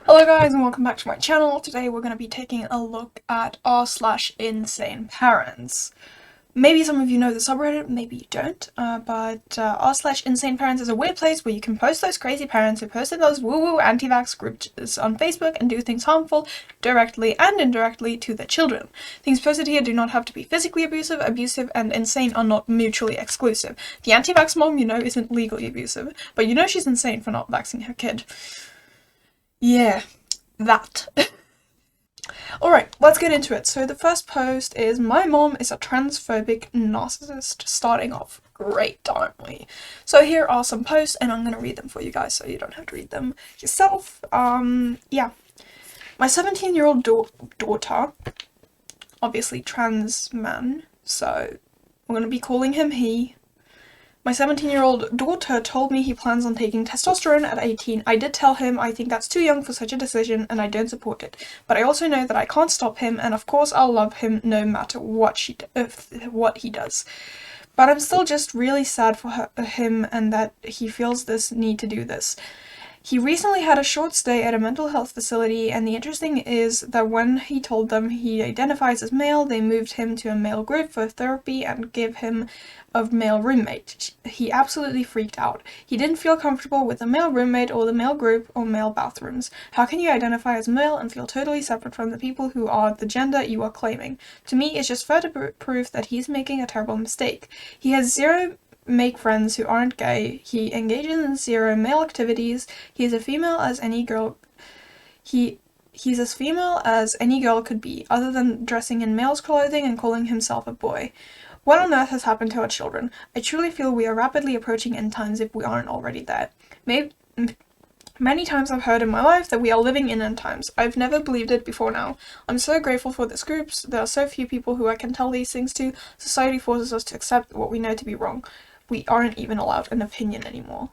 Hello guys and welcome back to my channel. Today we're going to be taking a look at r/insaneparents. Maybe some of you know the subreddit, maybe you don't, but r/insaneparents is a weird place where you can post those crazy parents who posted those woo-woo anti-vax groups on Facebook and do things harmful directly and indirectly to their children. Things posted here do not have to be physically abusive, and insane are not mutually exclusive. The anti-vax mom, isn't legally abusive, but she's insane for not vaxing her kid. Yeah, that. Alright, let's get into it. So the first post is, my mom is a transphobic narcissist. Starting off great, aren't we? So here are some posts, and I'm going to read them for you guys so you don't have to read them yourself. Yeah. My 17-year-old daughter, obviously trans man, so we're going to be calling him he. My 17-year-old daughter told me he plans on taking testosterone at 18. I did tell him I think that's too young for such a decision and I don't support it. But I also know that I can't stop him, and of course I'll love him no matter what he does. But I'm still just really sad for him and that he feels this need to do this. He recently had a short stay at a mental health facility, and the interesting is that when he told them he identifies as male, they moved him to a male group for therapy and gave him a male roommate. He absolutely freaked out. He didn't feel comfortable with the male roommate or the male group or male bathrooms. How can you identify as male and feel totally separate from the people who are the gender you are claiming? To me, it's just further proof that he's making a terrible mistake. He has zero make friends who aren't gay. He engages in zero male activities. He's as female as any girl. He's as female as any girl could be, other than dressing in male's clothing and calling himself a boy. What on earth has happened to our children? I truly feel we are rapidly approaching end times if we aren't already there. Many times I've heard in my life that we are living in end times. I've never believed it before now. I'm so grateful for this group. There are so few people who I can tell these things to. Society forces us to accept what we know to be wrong. We aren't even allowed an opinion anymore.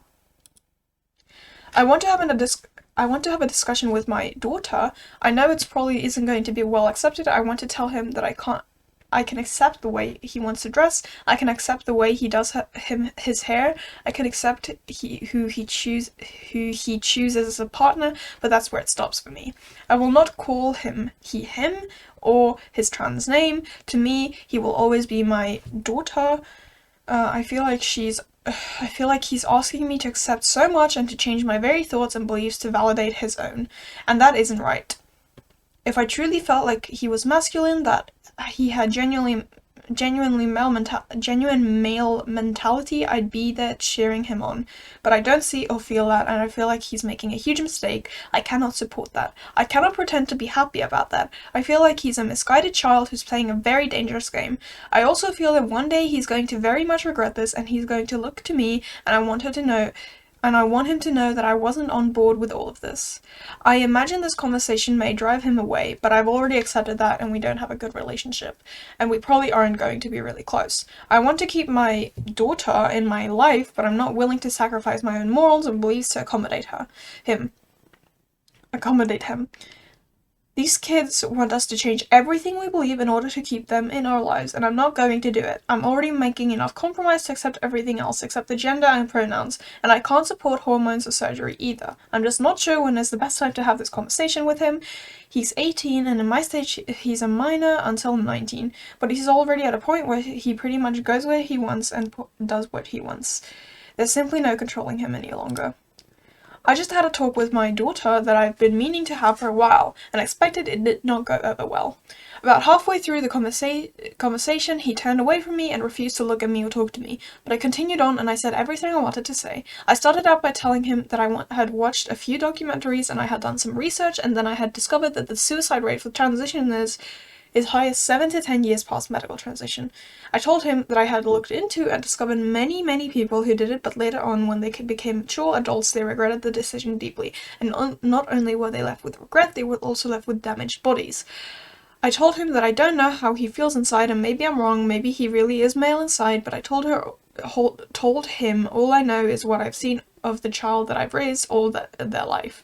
I want to have a discussion with my daughter. I know it's probably isn't going to be well accepted. I want to tell him that I can accept the way he wants to dress. I can accept the way he does his hair. I can accept who he chooses as a partner, but that's where it stops for me. I will not call him him, or his trans name. To me, he will always be my daughter. I feel like he's asking me to accept so much and to change my very thoughts and beliefs to validate his own, and that isn't right. If I truly felt like he was masculine, that he had genuine male mentality, I'd be there cheering him on. But I don't see or feel that, and I feel like he's making a huge mistake. I cannot support that. I cannot pretend to be happy about that. I feel like he's a misguided child who's playing a very dangerous game. I also feel that one day he's going to very much regret this, and he's going to look to me, and I want him to know that I wasn't on board with all of this. I imagine this conversation may drive him away, but I've already accepted that and we don't have a good relationship. And we probably aren't going to be really close. I want to keep my daughter in my life, but I'm not willing to sacrifice my own morals and beliefs to accommodate him. These kids want us to change everything we believe in order to keep them in our lives, and I'm not going to do it. I'm already making enough compromise to accept everything else except the gender and pronouns, and I can't support hormones or surgery either. I'm just not sure when is the best time to have this conversation with him. He's 18, and in my stage he's a minor until 19, but he's already at a point where he pretty much goes where he wants and does what he wants. There's simply no controlling him any longer. I just had a talk with my daughter that I've been meaning to have for a while, and expected it did not go over well. About halfway through the conversation, he turned away from me and refused to look at me or talk to me, but I continued on and I said everything I wanted to say. I started out by telling him that I had watched a few documentaries and I had done some research, and then I had discovered that the suicide rate for transitioners is high as 7 to 10 years past medical transition. I told him that I had looked into and discovered many people who did it, but later on, when they became mature adults, they regretted the decision deeply, and not only were they left with regret, they were also left with damaged bodies. I told him that I don't know how he feels inside, and maybe I'm wrong, maybe he really is male inside, but I told him all I know is what I've seen of the child that I've raised all their life.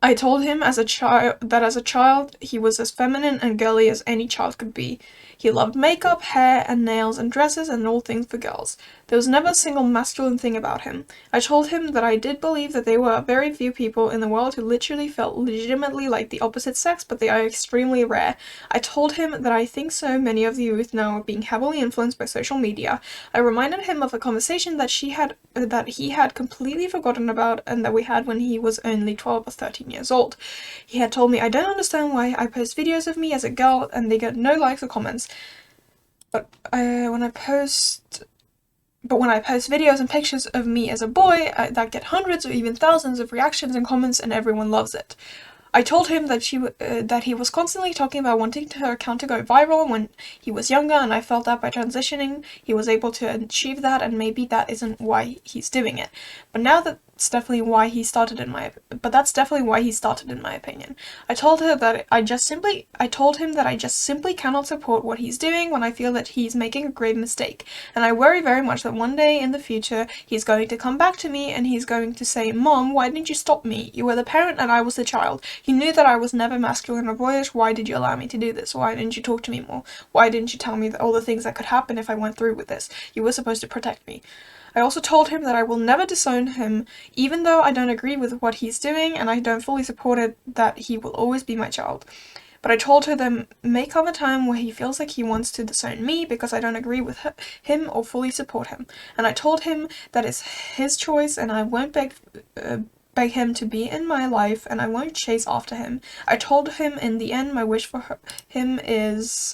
I told him as a child he was as feminine and girly as any child could be. He loved makeup, hair, and nails, and dresses, and all things for girls. There was never a single masculine thing about him. I told him that I did believe that there were very few people in the world who literally felt legitimately like the opposite sex, but they are extremely rare. I told him that I think so many of the youth now are being heavily influenced by social media. I reminded him of a conversation that he had completely forgotten about and that we had when he was only 12 or 13 years old. He had told me, I don't understand why I post videos of me as a girl and they get no likes or comments. But when I post videos and pictures of me as a boy, that get hundreds or even thousands of reactions and comments, and everyone loves it. I told him that he was constantly talking about wanting her account to go viral when he was younger, and I felt that by transitioning, he was able to achieve that, and maybe that isn't why he's doing it. But that's definitely why he started in my opinion. I told him that I just simply cannot support what he's doing when I feel that he's making a grave mistake, and I worry very much that one day in the future he's going to come back to me and he's going to say, Mom, why didn't you stop me? You were the parent and I was the child. You knew that I was never masculine or boyish. Why did you allow me to do this? Why didn't you talk to me more? Why didn't you tell me all the things that could happen if I went through with this? You were supposed to protect me. I also told him that I will never disown him, even though I don't agree with what he's doing and I don't fully support it, that he will always be my child. But I told her there may come a time where he feels like he wants to disown me because I don't agree with him or fully support him. And I told him that it's his choice and I won't beg him to be in my life and I won't chase after him. I told him in the end my wish for him is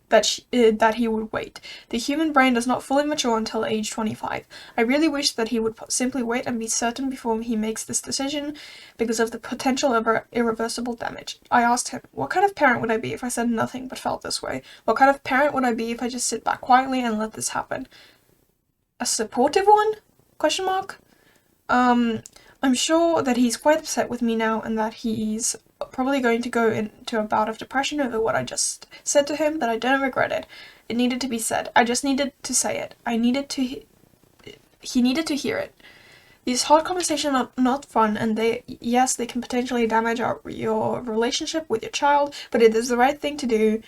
that he would wait. The human brain does not fully mature until age 25. I really wish that he would simply wait and be certain before he makes this decision because of the potential of irreversible damage. I asked him, what kind of parent would I be if I said nothing but felt this way? What kind of parent would I be if I just sit back quietly and let this happen? A supportive one? Question mark. I'm sure that he's quite upset with me now and that he's probably going to go into a bout of depression over what I just said to him, but I don't regret it. It needed to be said. I just needed to say it. He needed to hear it. These hard conversations are not fun, and they can potentially damage your relationship with your child, but it is the right thing to do.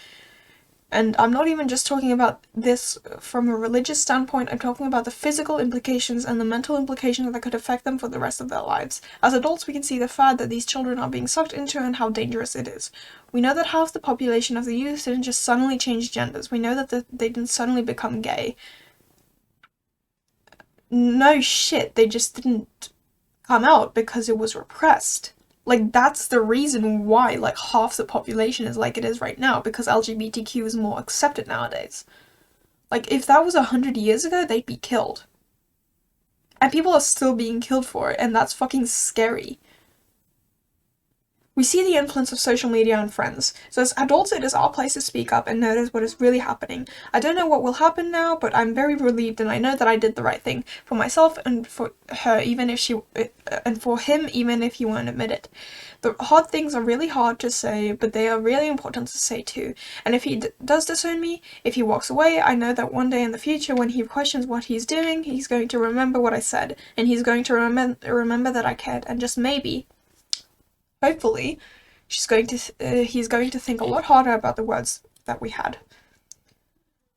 And I'm not even just talking about this from a religious standpoint, I'm talking about the physical implications and the mental implications that could affect them for the rest of their lives. As adults, we can see the fad that these children are being sucked into and how dangerous it is. We know that half the population of the youth didn't just suddenly change genders. We know that they didn't suddenly become gay. No shit, they just didn't come out because it was repressed. Like, that's the reason why, like, half the population is like it is right now, because LGBTQ is more accepted nowadays. Like, if that was 100 years ago, they'd be killed. And people are still being killed for it, and that's fucking scary. We see the influence of social media on friends. So as adults, it is our place to speak up and notice what is really happening. I don't know what will happen now, but I'm very relieved and I know that I did the right thing for myself and for her, and for him, even if he won't admit it. The hard things are really hard to say, but they are really important to say too. And if he does disown me, if he walks away, I know that one day in the future when he questions what he's doing, he's going to remember what I said, and he's going to remember that I cared, and just maybe, hopefully, he's going to think a lot harder about the words that we had.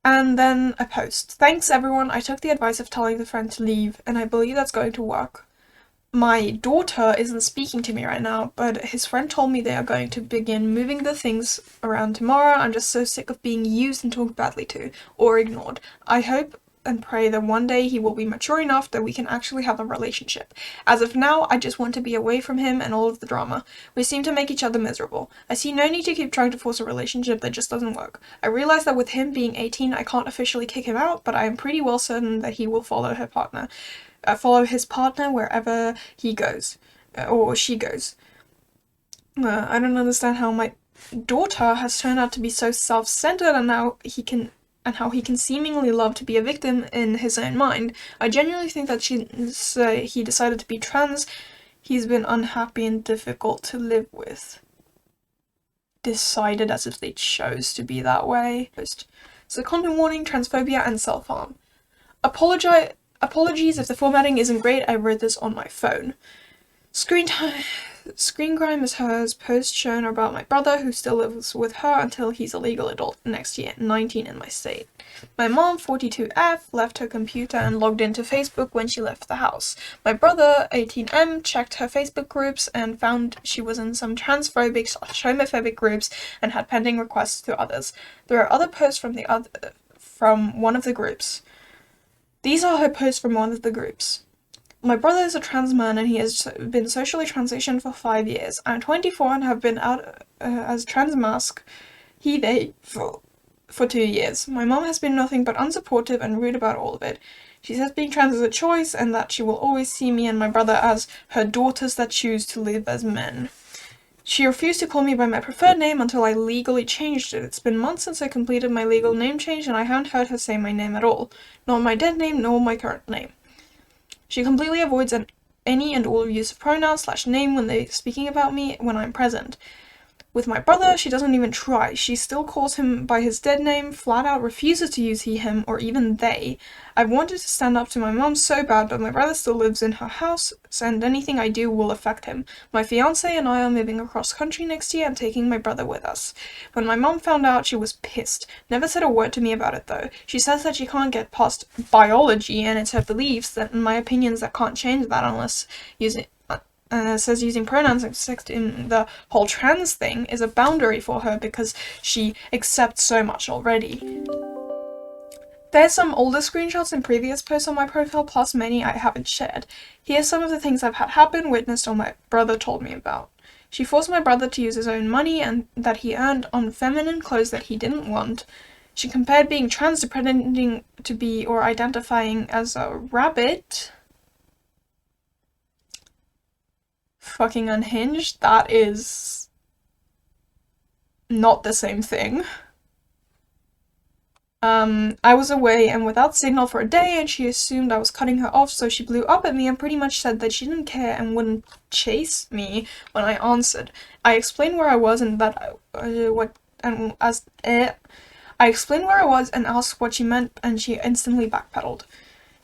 And then a post. Thanks everyone, I took the advice of telling the friend to leave, and I believe that's going to work. My daughter isn't speaking to me right now, but his friend told me they are going to begin moving the things around tomorrow. I'm just so sick of being used and talked badly to, or ignored. I hope and pray that one day he will be mature enough that we can actually have a relationship. As of now, I just want to be away from him and all of the drama. We seem to make each other miserable. I see no need to keep trying to force a relationship that just doesn't work. I realize that with him being 18, I can't officially kick him out, but I am pretty well certain that he will follow his partner wherever he goes, or she goes. I don't understand how my daughter has turned out to be so self-centered and how he can seemingly love to be a victim in his own mind. I genuinely think that he decided to be trans. He's been unhappy and difficult to live with. Decided as if they chose to be that way. So content warning, transphobia, and self-harm. Apologies if the formatting isn't great, I wrote this on my phone. Screen grime is hers. Posts shown are about my brother, who still lives with her until he's a legal adult next year, 19 in my state. My mom, 42F, left her computer and logged into Facebook when she left the house. My brother, 18M, checked her Facebook groups and found she was in some transphobic/homophobic groups and had pending requests to others. There are other posts from one of the groups. These are her posts from one of the groups. My brother is a trans man and he has been socially transitioned for 5 years. I'm 24 and have been out as trans mask, they, for 2 years. My mom has been nothing but unsupportive and rude about all of it. She says being trans is a choice and that she will always see me and my brother as her daughters that choose to live as men. She refused to call me by my preferred name until I legally changed it. It's been months since I completed my legal name change and I haven't heard her say my name at all. Nor my dead name, nor my current name. She completely avoids any and all use of pronouns/name when they're speaking about me when I'm present. With my brother, she doesn't even try. She still calls him by his dead name, flat out refuses to use he, him, or even they. I've wanted to stand up to my mom so bad, but my brother still lives in her house, and anything I do will affect him. My fiance and I are moving across country next year and taking my brother with us. When my mom found out, she was pissed. Never said a word to me about it, though. She says that she can't get past biology, and it's her beliefs that my opinions that can't change that unless says using pronouns in the whole trans thing is a boundary for her because she accepts so much already. There's some older screenshots and previous posts on my profile, plus many I haven't shared. Here's some of the things I've had happen, witnessed, or my brother told me about. She forced my brother to use his own money and that he earned on feminine clothes that he didn't want. She compared being trans to pretending to be or identifying as a rabbit. Fucking unhinged. That is not the same thing. I was away and without signal for a day and she assumed I was cutting her off, so she blew up at me and pretty much said that she didn't care and wouldn't chase me when I answered. I explained where I was and that I explained where I was and asked what she meant and she instantly backpedaled.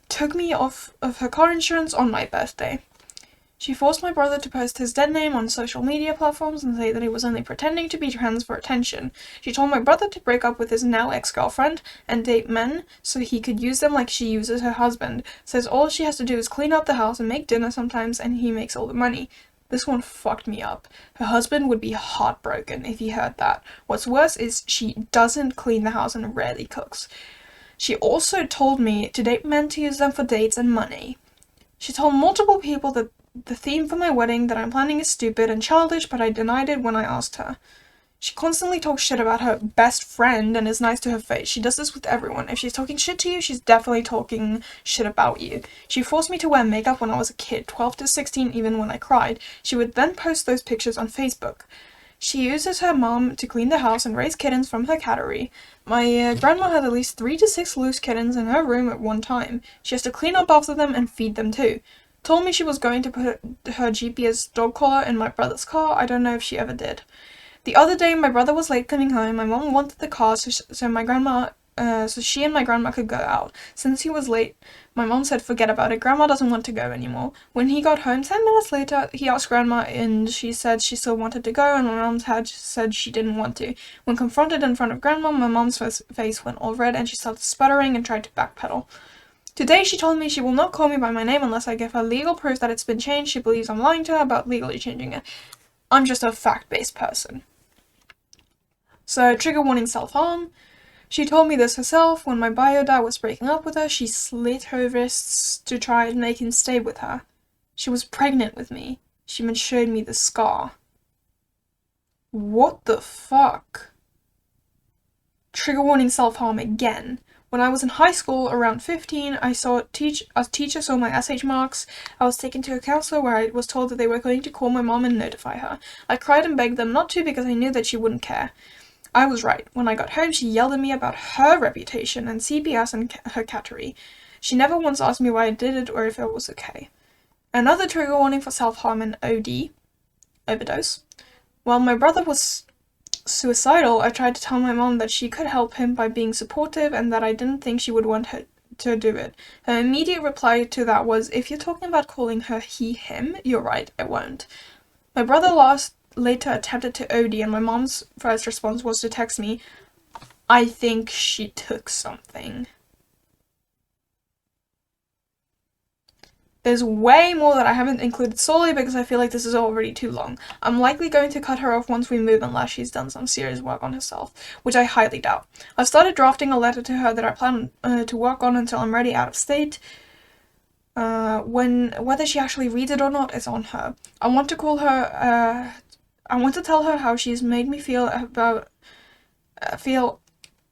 Took me off of her car insurance on my birthday. She forced my brother to post his dead name on social media platforms and say that he was only pretending to be trans for attention. She told my brother to break up with his now ex-girlfriend and date men so he could use them like she uses her husband. Says all she has to do is clean up the house and make dinner sometimes and he makes all the money. This one fucked me up. Her husband would be heartbroken if he heard that. What's worse is she doesn't clean the house and rarely cooks. She also told me to date men to use them for dates and money. She told multiple people that the theme for my wedding that I'm planning is stupid and childish, but I denied it when I asked her. She constantly talks shit about her best friend and is nice to her face. She does this with everyone. If she's talking shit to you, she's definitely talking shit about you. She forced me to wear makeup when I was a kid, 12 to 16, even when I cried. She would then post those pictures on Facebook. She uses her mom to clean the house and raise kittens from her cattery. My grandma had at least 3 to 6 loose kittens in her room at one time. She has to clean up after them and feed them too. Told me she was going to put her GPS dog collar in my brother's car. I don't know if she ever did. The other day, my brother was late coming home. My mom wanted the car so she and my grandma could go out. Since he was late, my mom said forget about it. Grandma doesn't want to go anymore. When he got home 10 minutes later, he asked grandma and she said she still wanted to go and my mom had said she didn't want to. When confronted in front of grandma, my mom's face went all red and she started sputtering and tried to backpedal. Today she told me she will not call me by my name unless I give her legal proof that it's been changed. She believes I'm lying to her about legally changing it. I'm just a fact-based person. So, trigger warning, self-harm. She told me this herself. When my bio dad was breaking up with her, she slit her wrists to try and make him stay with her. She was pregnant with me. She even showed me the scar. What the fuck? Trigger warning, self-harm again. When I was in high school, around 15, a teacher saw my SH marks. I was taken to a counselor where I was told that they were going to call my mom and notify her. I cried and begged them not to because I knew that she wouldn't care. I was right. When I got home, she yelled at me about her reputation and CPS and her cattery. She never once asked me why I did it or if it was okay. Another trigger warning for self-harm and overdose. While my brother was suicidal, I tried to tell my mom that she could help him by being supportive and that I didn't think she would want to do it. Her immediate reply to that was, if you're talking about calling her he, him, you're right, I won't. My brother later attempted to OD, and my mom's first response was to text me, I think she took something. There's way more that I haven't included solely because I feel like this is already too long. I'm likely going to cut her off once we move unless she's done some serious work on herself, which I highly doubt. I've started drafting a letter to her that I plan to work on until I'm ready out of state. Whether she actually reads it or not is on her. I want to tell her how she's made me feel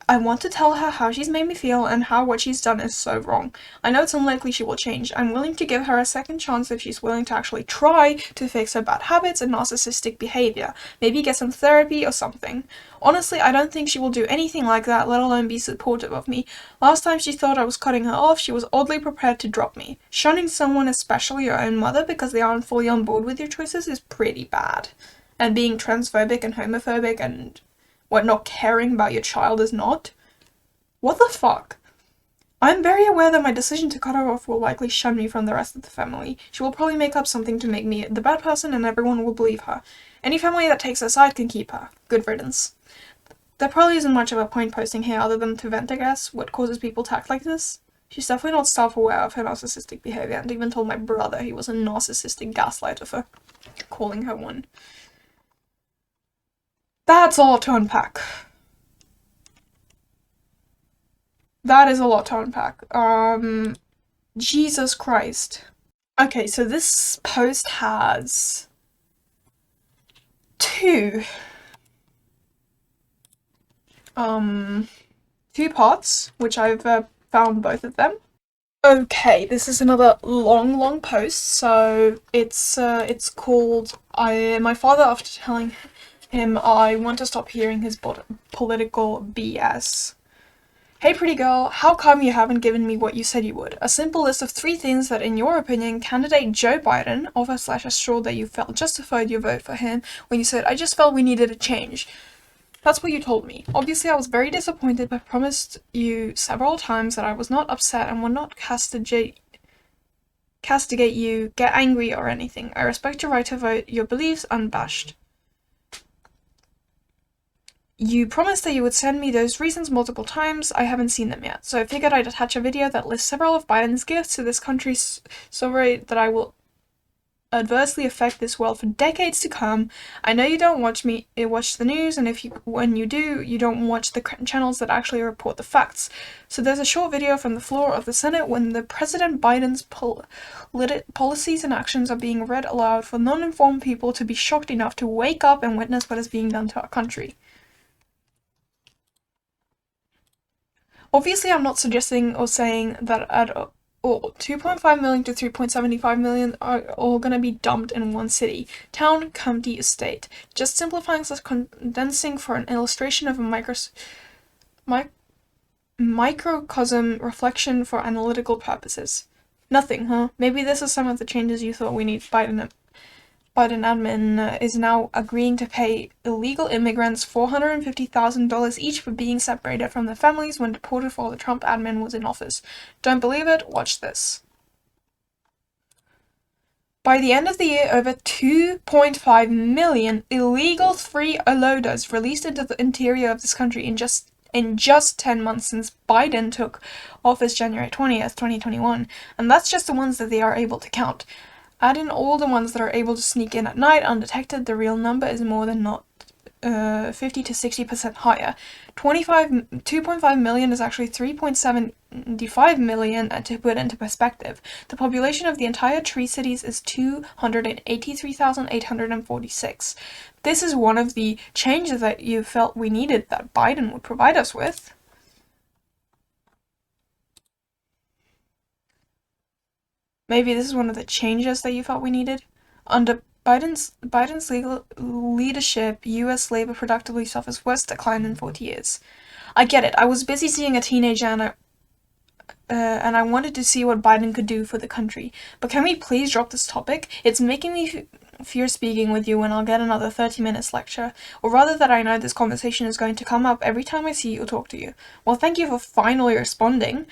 I want to tell her how she's made me feel and how what she's done is so wrong. I know it's unlikely she will change. I'm willing to give her a second chance if she's willing to actually try to fix her bad habits and narcissistic behavior. Maybe get some therapy or something. Honestly, I don't think she will do anything like that, let alone be supportive of me. Last time she thought I was cutting her off, she was oddly prepared to drop me. Shunning someone, especially your own mother, because they aren't fully on board with your choices is pretty bad. And being transphobic and homophobic and not caring about your child is not? What the fuck? I'm very aware that my decision to cut her off will likely shun me from the rest of the family. She will probably make up something to make me the bad person and everyone will believe her. Any family that takes her side can keep her. Good riddance. There probably isn't much of a point posting here other than to vent, I guess, what causes people to act like this. She's definitely not self-aware of her narcissistic behavior and even told my brother he was a narcissistic gaslighter for calling her one. That's a lot to unpack. That is a lot to unpack. Jesus Christ. Okay, so this post has two parts, which I've found both of them. Okay, this is another long post. So it's called my father, after telling him I want to stop hearing his political BS. Hey pretty girl, how come you haven't given me what you said you would? A simple list of 3 things that in your opinion candidate Joe Biden /assured that you felt justified your vote for him when you said I just felt we needed a change. That's what you told me. Obviously I was very disappointed but promised you several times that I was not upset and would not castigate you, get angry or anything. I respect your right to vote your beliefs unabashed. You promised that you would send me those reasons multiple times. I haven't seen them yet, so I figured I'd attach a video that lists several of Biden's gifts to this country so worried that I will adversely affect this world for decades to come. I know you don't watch the news, and when you do, you don't watch the channels that actually report the facts. So there's a short video from the floor of the Senate when the President Biden's policies and actions are being read aloud for non-informed people to be shocked enough to wake up and witness what is being done to our country. Obviously, I'm not suggesting or saying that at all. 2.5 million to 3.75 million are all going to be dumped in one city, town, county, estate. Just simplifying slash condensing for an illustration of a microcosm reflection for analytical purposes. Nothing, huh? Maybe this is some of the changes you thought we need. Biden admin is now agreeing to pay illegal immigrants $450,000 each for being separated from their families when deported while the Trump admin was in office. Don't believe it? Watch this. By the end of the year, over 2.5 million illegal freeloaders released into the interior of this country in just 10 months since Biden took office January 20th, 2021. And that's just the ones that they are able to count. Add in all the ones that are able to sneak in at night undetected, the real number is more than not 50 to 60% higher. 2.5 million is actually 3.75 million, and to put into perspective, the population of the entire Tri-Cities is 283,846. This is one of the changes that you felt we needed that Biden would provide us with. Maybe this is one of the changes that you felt we needed. Under Biden's legal leadership, U.S. labor productivity suffers worst decline in 40 years. I get it. I was busy seeing a teenager and I wanted to see what Biden could do for the country. But can we please drop this topic? It's making me fear speaking with you when I'll get another 30 minutes lecture, or rather that I know this conversation is going to come up every time I see you or talk to you. Well, thank you for finally responding.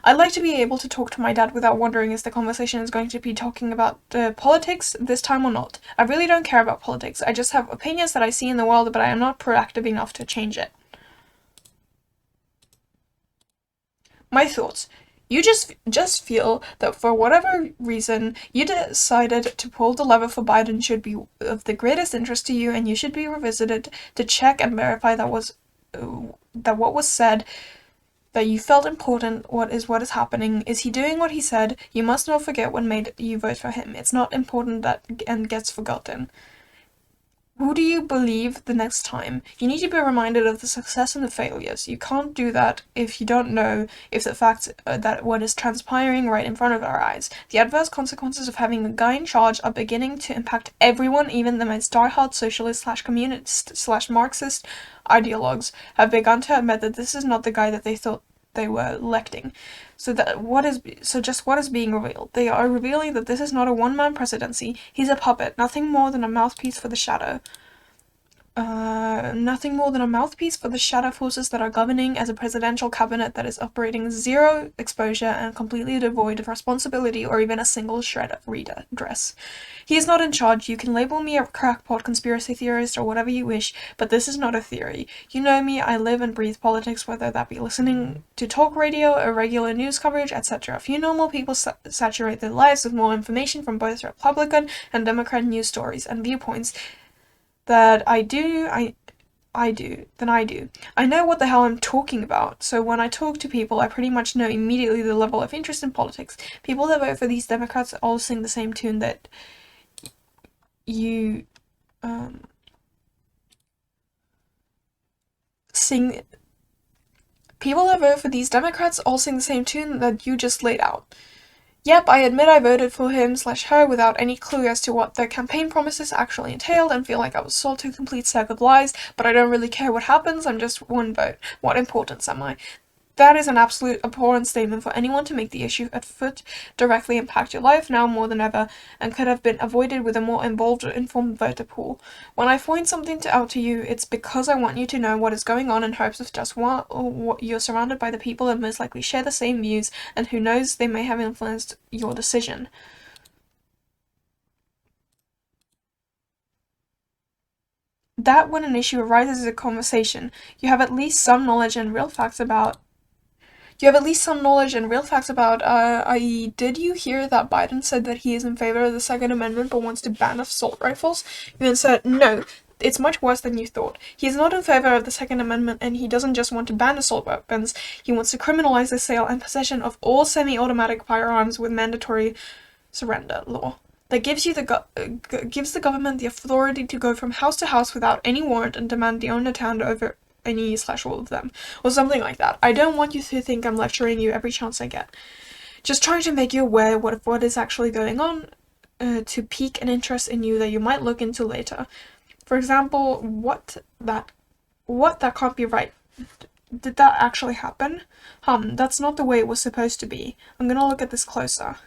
I'd like to be able to talk to my dad without wondering if the conversation is going to be talking about politics this time or not. I really don't care about politics. I just have opinions that I see in the world, but I am not proactive enough to change it. My thoughts. You just feel that for whatever reason you decided to pull the lever for Biden should be of the greatest interest to you, and you should be revisited to check and verify that what was said, that you felt important, what is happening. Is he doing what he said? You must not forget what made you vote for him. It's not important that and gets forgotten. Who do you believe the next time? You need to be reminded of the success and the failures. You can't do that if you don't know if the facts that what is transpiring right in front of our eyes. The adverse consequences of having a guy in charge are beginning to impact everyone. Even the most diehard socialist / communist / Marxist ideologues have begun to admit that this is not the guy that they thought they were electing. So what is being revealed? They are revealing that this is not a one-man presidency. He's a puppet, nothing more than a mouthpiece for the shadow. Nothing more than a mouthpiece for the shadow forces that are governing as a presidential cabinet that is operating zero exposure and completely devoid of responsibility or even a single shred of redress. He is not in charge. You can label me a crackpot conspiracy theorist or whatever you wish, but this is not a theory. You know me, I live and breathe politics, whether that be listening to talk radio, irregular news coverage, etc. Few normal people saturate their lives with more information from both Republican and Democrat news stories and viewpoints that I do. I know what the hell I'm talking about, so when I talk to people, I pretty much know immediately the level of interest in politics. People that vote for these Democrats all sing the same tune that you, sing. People that vote for these Democrats all sing the same tune that you just laid out. Yep, I admit I voted for him / her without any clue as to what their campaign promises actually entailed and feel like I was sold to a complete sack of lies, but I don't really care what happens, I'm just one vote. What importance am I? That is an absolute abhorrent statement for anyone to make. The issue at foot directly impact your life now more than ever, and could have been avoided with a more involved or informed voter pool. When I point something out to you, it's because I want you to know what is going on in hopes of just what you're surrounded by the people that most likely share the same views, and who knows, they may have influenced your decision. That when an issue arises as a conversation, you have at least some knowledge and real facts about i.e., did you hear that Biden said that he is in favor of the Second Amendment but wants to ban assault rifles? You then said, no, it's much worse than you thought. He is not in favor of the Second Amendment, and he doesn't just want to ban assault weapons, he wants to criminalize the sale and possession of all semi-automatic firearms with mandatory surrender law. That gives the government the authority to go from house to house without any warrant and demand the owner to hand over any / all of them, or something like that. I don't want you to think I'm lecturing you every chance I get. Just trying to make you aware of what is actually going on, to pique an interest in you that you might look into later. For example, what that can't be right. Did that actually happen? That's not the way it was supposed to be. I'm gonna look at this closer,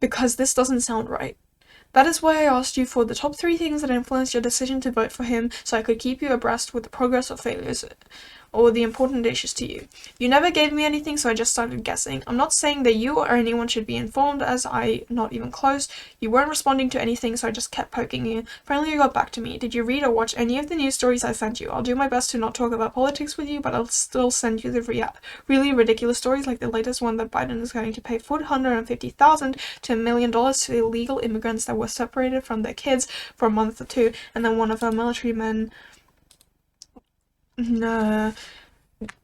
because this doesn't sound right. That is why I asked you for the top 3 things that influenced your decision to vote for him, so I could keep you abreast with the progress or failures or the important issues to you. You never gave me anything, so I just started guessing. I'm not saying that you or anyone should be informed, as I not even close. You weren't responding to anything, so I just kept poking you. Finally, you got back to me. Did you read or watch any of the news stories I sent you? I'll do my best to not talk about politics with you, but I'll still send you the really ridiculous stories, like the latest one that Biden is going to pay $450,000 to $1 million to illegal immigrants that were separated from their kids for a month or 2, and then one of our military men when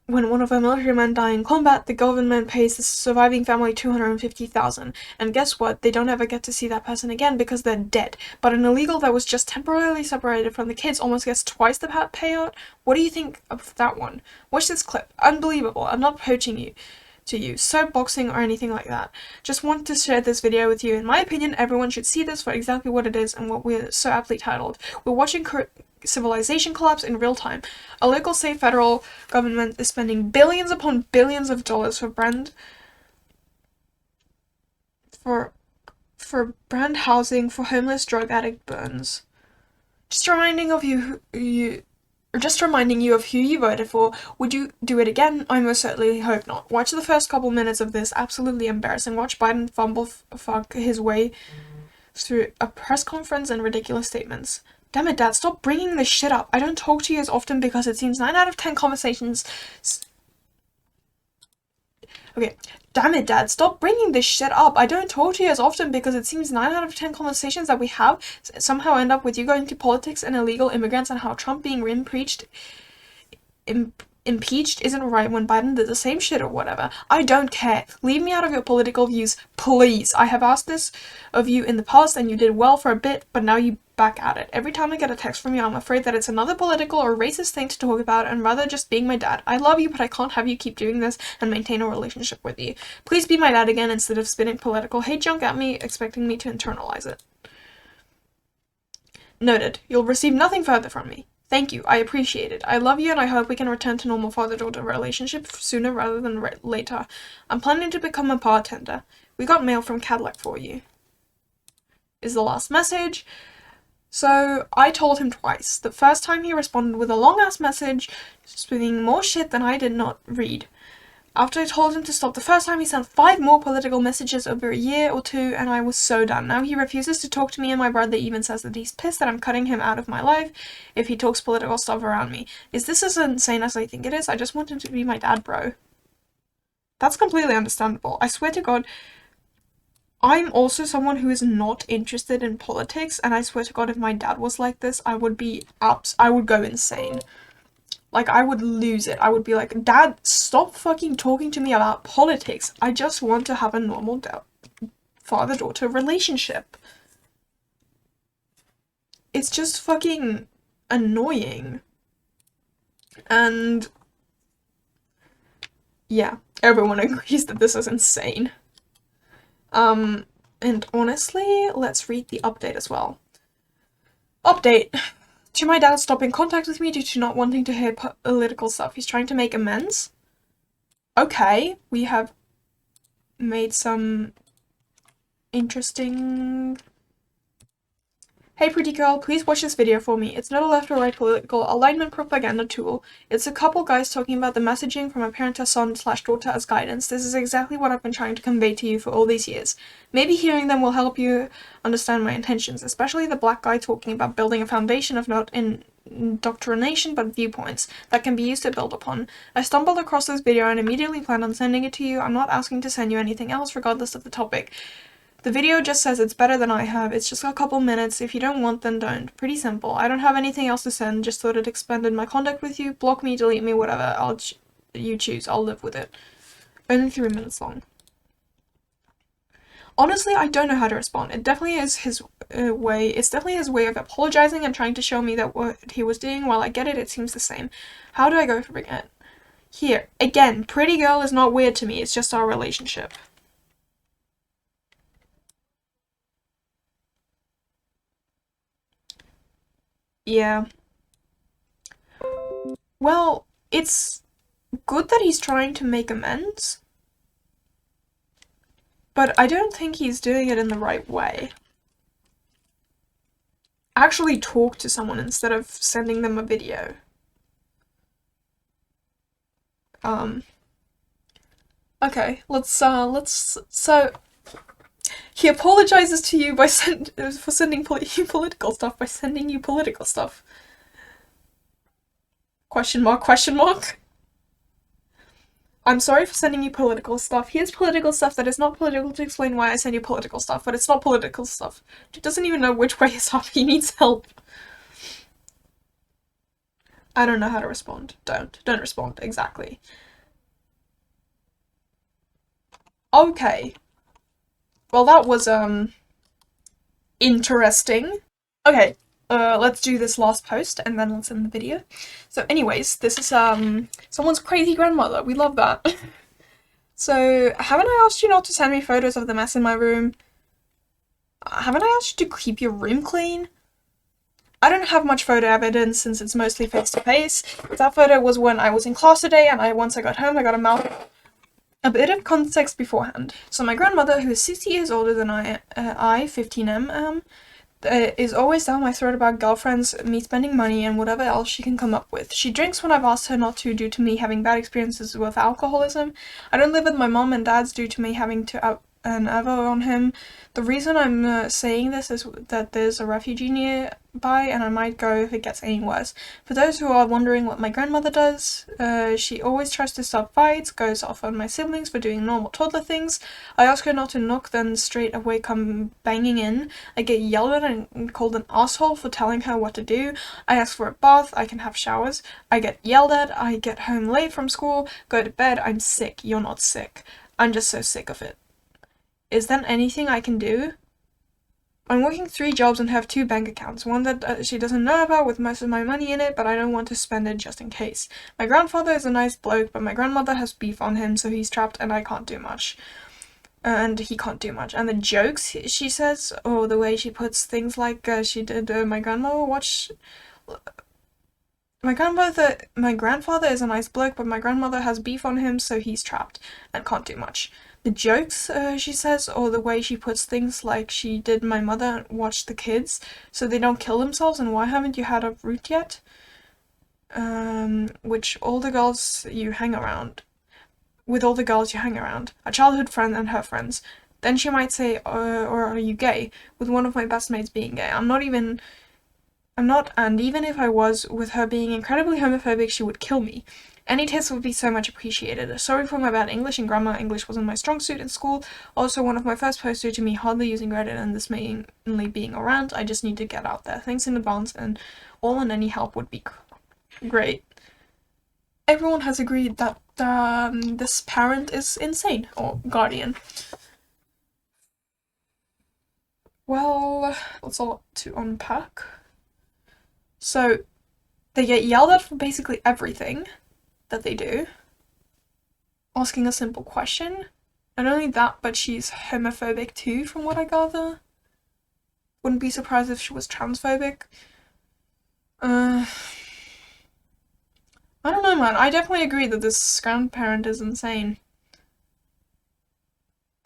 one of our military men die in combat, the government pays the surviving family $250,000. And guess what? They don't ever get to see that person again because they're dead. But an illegal that was just temporarily separated from the kids almost gets twice the payout. What do you think of that one? Watch this clip. Unbelievable. I'm not poaching you to you, soapboxing or anything like that. Just want to share this video with you. In my opinion, everyone should see this for exactly what it is and what we're so aptly titled. We're watching civilization collapse in real time. A local, state, federal government is spending billions upon billions of dollars for brand housing for homeless drug addict burns. Just reminding of you Just reminding you of who you voted for. Would you do it again? I most certainly hope not. Watch the first couple minutes of this absolutely embarrassing. Watch Biden fumble fuck his way through a press conference and ridiculous statements. Damn it, Dad, stop bringing this shit up. I don't talk to you as often because it seems 9 out of 10 conversations... Okay, damn it, Dad, stop bringing this shit up. I don't talk to you as often because it seems 9 out of 10 conversations that we have somehow end up with you going to politics and illegal immigrants and how Trump being impeached isn't right when Biden did the same shit or whatever. I don't care. Leave me out of your political views, please. I have asked this of you in the past and you did well for a bit, but now you back at it. Every time I get a text from you, I'm afraid that it's another political or racist thing to talk about and rather just being my dad. I love you, but I can't have you keep doing this and maintain a relationship with you. Please be my dad again instead of spitting political hate junk at me, expecting me to internalize it. Noted. You'll receive nothing further from me. Thank you. I appreciate it. I love you and I hope we can return to normal father-daughter relationship sooner rather than later. I'm planning to become a bartender. We got mail from Cadillac for you. Is the last message. So I told him twice. The first time he responded with a long-ass message, spitting more shit than I did not read. After I told him to stop the first time, he sent 5 more political messages over a year or 2, and I was so done. Now he refuses to talk to me, and my brother even says that he's pissed that I'm cutting him out of my life if he talks political stuff around me. Is this as insane as I think it is? I just want him to be my dad, bro. That's completely understandable. I swear to God, I'm also someone who is not interested in politics, and I swear to God, if my dad was like this, I would go insane. Like, I would lose it. I would be like, Dad, stop fucking talking to me about politics. I just want to have a normal father-daughter relationship. It's just fucking annoying. And yeah, everyone agrees that this is insane. And honestly, let's read the update as well. Update. To my dad stopping contact with me due to not wanting to hear political stuff. He's trying to make amends. Okay, we have made some interesting... Hey pretty girl, please watch this video for me. It's not a left or right political alignment propaganda tool. It's a couple guys talking about the messaging from a parent to son/daughter as guidance. This is exactly what I've been trying to convey to you for all these years. Maybe hearing them will help you understand my intentions, especially the black guy talking about building a foundation of not indoctrination but viewpoints that can be used to build upon. I stumbled across this video and immediately planned on sending it to you. I'm not asking to send you anything else regardless of the topic. The video just says it's better than I have. It's just a couple minutes. If you don't want, then don't. Pretty simple. I don't have anything else to send. Just thought it expanded my contact with you. Block me, delete me, whatever. You choose. I'll live with it. Only 3 minutes long. Honestly, I don't know how to respond. It definitely is his way. It's definitely his way of apologizing and trying to show me that what he was doing, while I get it, it seems the same. How do I go from it? Here. Again, pretty girl is not weird to me. It's just our relationship. Yeah. Well, it's good that he's trying to make amends, but I don't think he's doing it in the right way. Actually talk to someone instead of sending them a video. Okay, so he apologizes to you by for sending you political stuff by sending you political stuff. Question mark, question mark. I'm sorry for sending you political stuff. Here's political stuff that is not political to explain why I send you political stuff, but it's not political stuff. He doesn't even know which way is up. He needs help. I don't know how to respond. Don't respond. Exactly. Okay. Well, that was, interesting. Okay, let's do this last post and then let's end the video. So anyways, this is, someone's crazy grandmother. We love that. So, haven't I asked you not to send me photos of the mess in my room? Haven't I asked you to keep your room clean? I don't have much photo evidence since it's mostly face-to-face. That photo was when I was in class today and once I got home, I got a bit of context beforehand. So my grandmother, who is 60 years older than I 15 am, is always down my throat about girlfriends, me spending money, and whatever else she can come up with. She drinks when I've asked her not to due to me having bad experiences with alcoholism. I don't live with my mom and dad's due to me having to up an Evo on him. The reason I'm saying this is that there's a refugee nearby and I might go if it gets any worse. For those who are wondering what my grandmother does, she always tries to stop fights, goes off on my siblings for doing normal toddler things. I ask her not to knock, then straight away come banging in. I get yelled at and called an asshole for telling her what to do. I ask for a bath, I can have showers. I get yelled at, I get home late from school, go to bed, I'm sick, you're not sick. I'm just so sick of it. Is there anything I can do? I'm working 3 jobs and have 2 bank accounts, one that she doesn't know about with most of my money in it, but I don't want to spend it just in case. My grandfather is a nice bloke, but my grandmother has beef on him, so he's trapped and I can't do much. And he can't do much. And the jokes she says, or the way she puts things like she did my grandma watch... My grandfather is a nice bloke, but my grandmother has beef on him, so he's trapped and can't do much. The jokes she says, or the way she puts things like she did my mother watch the kids, so they don't kill themselves, and why haven't you had a root yet? Which all the girls you hang around. With all the girls you hang around. A childhood friend and her friends. Then she might say, or are you gay? With one of my best mates being gay. I'm not, and even if I was, with her being incredibly homophobic, she would kill me. Any tips would be so much appreciated. Sorry for my bad English and grammar. English wasn't my strong suit in school. Also, one of my first posts due to me hardly using Reddit and this mainly being a rant. I just need to get out there. Thanks in advance, and all and any help would be great. Everyone has agreed that this parent is insane, or guardian. Well, that's a lot to unpack. So, they get yelled at for basically everything that they do. Asking a simple question. Not only that, but she's homophobic too, from what I gather. Wouldn't be surprised if she was transphobic. I don't know, man. I definitely agree that this grandparent is insane.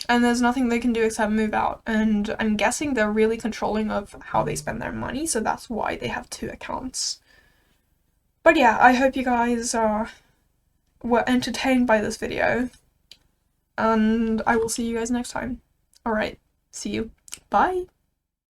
And there's nothing they can do except move out. And I'm guessing they're really controlling of how they spend their money, so that's why they have 2 accounts. But yeah, I hope you guys were entertained by this video. And I will see you guys next time. Alright, see you. Bye!